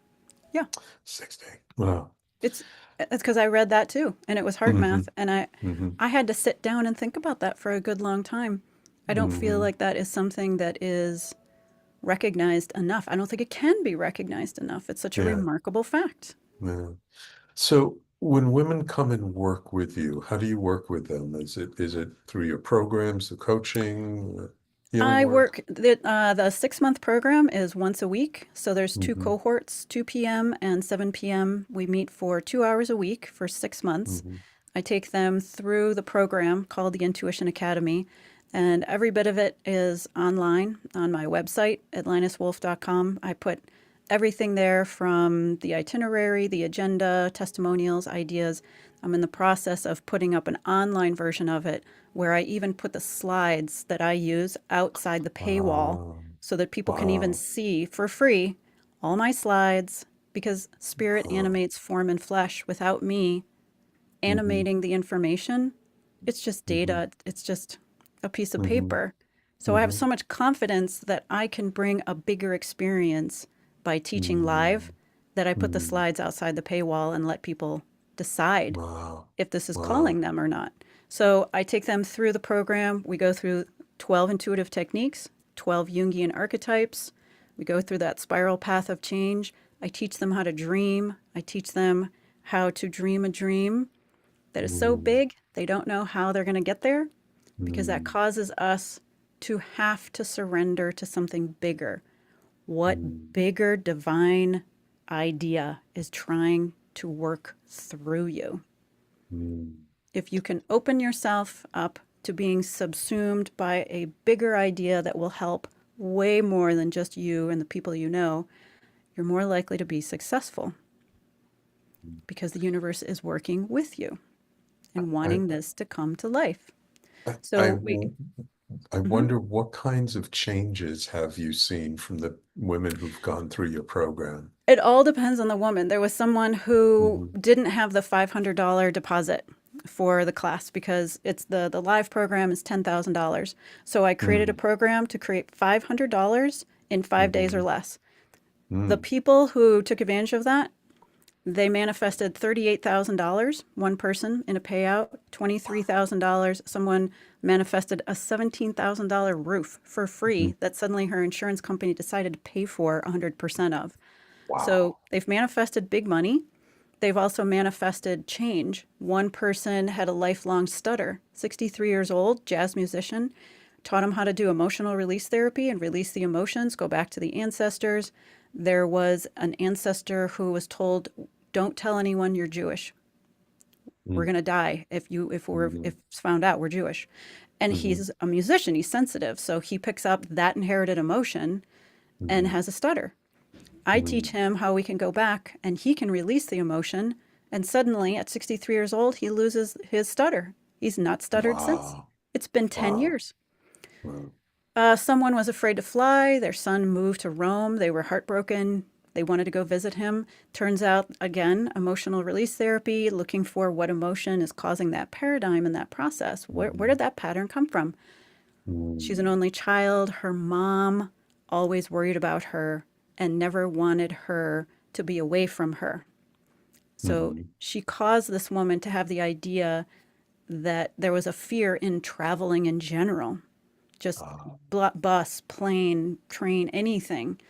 Yeah.
60. Wow.
It's because I read that too, and it was heart
Hmm.
math, and I
Hmm.
I had to sit down and think about that for a good long time. I don't feel
Hmm.
like that is something that is recognized enough. I don't think it can be recognized enough. It's such a
Yeah,
remarkable fact.
yeah. So when women come and work with you, how do you work with them? Is it through your programs, the coaching, healing
I
work?
work the 6 month program is once a week. So there's two
Hmm.
cohorts, 2 p.m. and 7 p.m. We meet for 2 hours a week for 6 months.
Hmm.
I take them through the program called the Intuition Academy, and every bit of it is online on my website, atlantiswolf.com. I put everything there from the itinerary, the agenda, testimonials, ideas. I'm in the process of putting up an online version of it where I even put the slides that I use outside the paywall
Wow.
so that people can even
Wow.
see for free all my slides because spirit
Wow.
animates form and flesh. Without me
Hmm.
animating the information, it's just
Hmm.
data, it's just a piece of
Hmm.
paper. So I have
Hmm.
so much confidence that I can bring a bigger experience by teaching live
Hmm.
that I put the
Hmm.
slides outside the paywall and let people decide
Wow.
if this is calling
Wow.
them or not. So I take them through the program. We go through 12 intuitive techniques, 12 Jungian archetypes. We go through that spiral path of change. I teach them how to dream. I teach them how to dream a dream that is so
Hmm.
big they don't know how they're going to get there because that
Hmm.
causes us to have to surrender to something bigger. What
Hmm.
bigger divine idea is trying to work through you?
Hmm.
If you can open yourself up to being subsumed by a bigger idea that will help way more than just you and the people you know, you're more likely to be successful because the universe is working with you and
I,
wanting this to come to life.
I,
So
I,
we,
I
mhm.
wonder what kinds of changes have you seen from the women who've gone through your program?
It all depends on the woman. There was someone who
Hmm.
didn't have the $500 deposit for the class because it's the live program is $10,000. So I created a
Hmm.
program to create $500 in 5 days or
Hmm.
less. The
Hmm.
people who took advantage of that, they manifested $38,000, one person in a payout, $23,000. Someone manifested a $17,000 roof for
Hmm.
free that suddenly her insurance company decided to pay for 100% of. So
Wow.
they've manifested big money. They've also manifested change. One person had a lifelong stutter, 63 years old, jazz musician, taught him how to do emotional release therapy and release the emotions, go back to the ancestors. There was an ancestor who was told, "Don't tell anyone you're Jewish. We're
Hmm.
going to die if
Hmm.
it's found out we're Jewish." And
Hmm.
he's a musician, he's sensitive, so he picks up that inherited emotion and
Hmm.
has a stutter. I teach
Hmm.
him how we can go back and he can release the emotion. And suddenly, at 63 years old, he loses his stutter. He's not stuttered since.
Wow.
It's been 10
Wow.
years.
Wow.
Someone was afraid to fly. Their son moved to Rome. They were heartbroken. They wanted to go visit him. Turns out, again, emotional release therapy, looking for what emotion is causing that paradigm in that process. Where
Hmm.
did that pattern come from? She's an
Hmm.
only child. Her mom always worried about her and never wanted her to be away from her. So
Hmm.
she caused this woman to have the idea that there was a fear in traveling in general, just
Ah.
bus, plane, train, anything.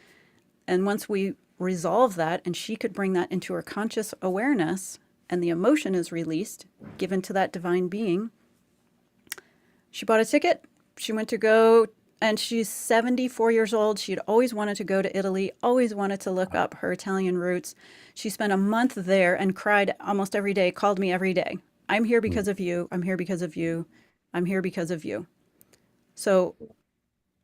And once we resolve that and she could bring that into her conscious awareness and the emotion is released, given to that divine being, she bought a ticket. She went to go And she's 74 years old. She'd always wanted to go to Italy, always wanted to look up her Italian roots. She spent a month there and cried almost every day, called me every day. I'm here because of you. I'm here because of you. I'm here because of you. So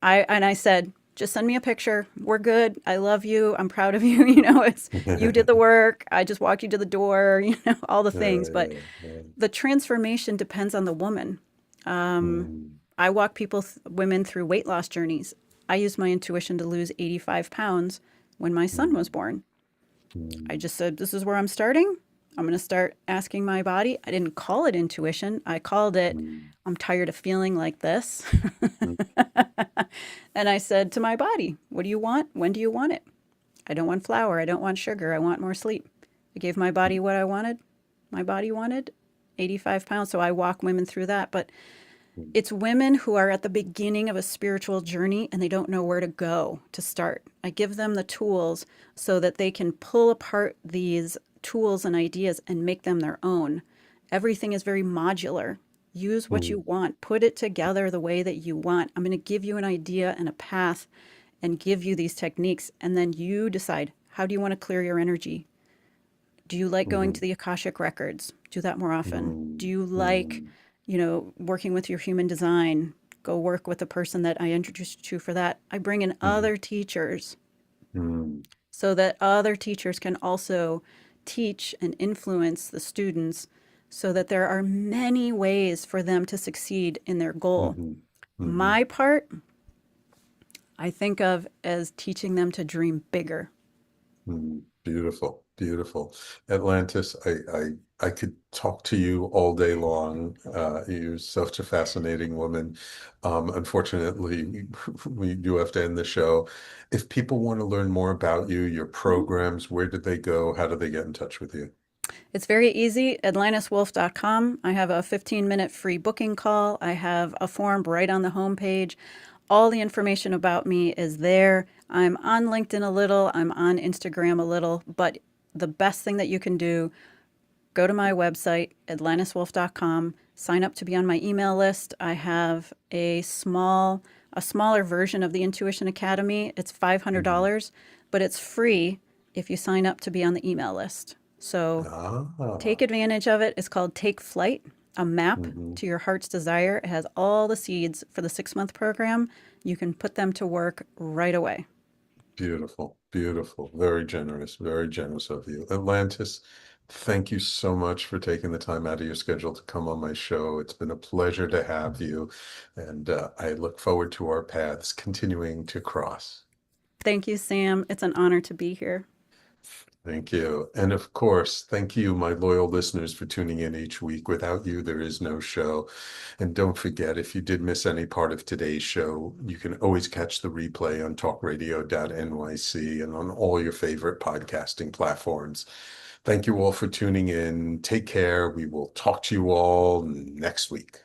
I said, just send me a picture. We're good. I love you. I'm proud of you. It's you did the work. I just walked you to the door, all the things. But the transformation depends on the woman. I walk women through weight loss journeys. I used my intuition to lose 85 pounds when my son was born. I just said, this is where I'm starting. I'm going to start asking my body. I didn't call it intuition. I called it, I'm tired of feeling like this. And I said to my body, what do you want? When do you want it? I don't want flour. I don't want sugar. I want more sleep. I gave my body what I wanted. My body wanted 85 pounds. So I walk women through that. But it's women who are at the beginning of a spiritual journey and they don't know where to go to start. I give them the tools so that they can pull apart these tools and ideas and make them their own. Everything is very modular. Use what you want. Put it together the way that you want. I'm going to give you an idea and a path and give you these techniques. And then you decide, how do you want to clear your energy? Do you like going to the Akashic records? Do that more often. Do you like, working with your human design? Go work with the person that I introduced you to for that. I bring in other teachers so that other teachers can also teach and influence the students so that there are many ways for them to succeed in their goal. My part, I think of as teaching them to dream bigger.
Beautiful, beautiful. Atlantis, I could talk to you all day long. You're such a fascinating woman. Unfortunately, we do have to end the show. If people want to learn more about you, your programs, where did they go? How do they get in touch with you?
It's very easy, atlantiswolf.com. I have a 15-minute free booking call. I have a form right on the homepage. All the information about me is there. I'm on LinkedIn a little. I'm on Instagram a little. But the best thing that you can do, go to my website, atlantiswolf.com, sign up to be on my email list. I have a smaller version of the Intuition Academy. It's $500, but it's free if you sign up to be on the email list. So take advantage of it. It's called Take Flight, a map to your heart's desire. It has all the seeds for the 6-month program. You can put them to work right away.
Beautiful, beautiful. Very generous of you. Atlantis, thank you so much for taking the time out of your schedule to come on my show. It's been a pleasure to have you, and I look forward to our paths continuing to cross.
Thank you, Sam. It's an honor to be here.
Thank you. And of course, thank you, my loyal listeners, for tuning in each week. Without you, there is no show. And don't forget, if you did miss any part of today's show, you can always catch the replay on talkradio.nyc and on all your favorite podcasting platforms. Thank you all for tuning in. Take care. We will talk to you all next week.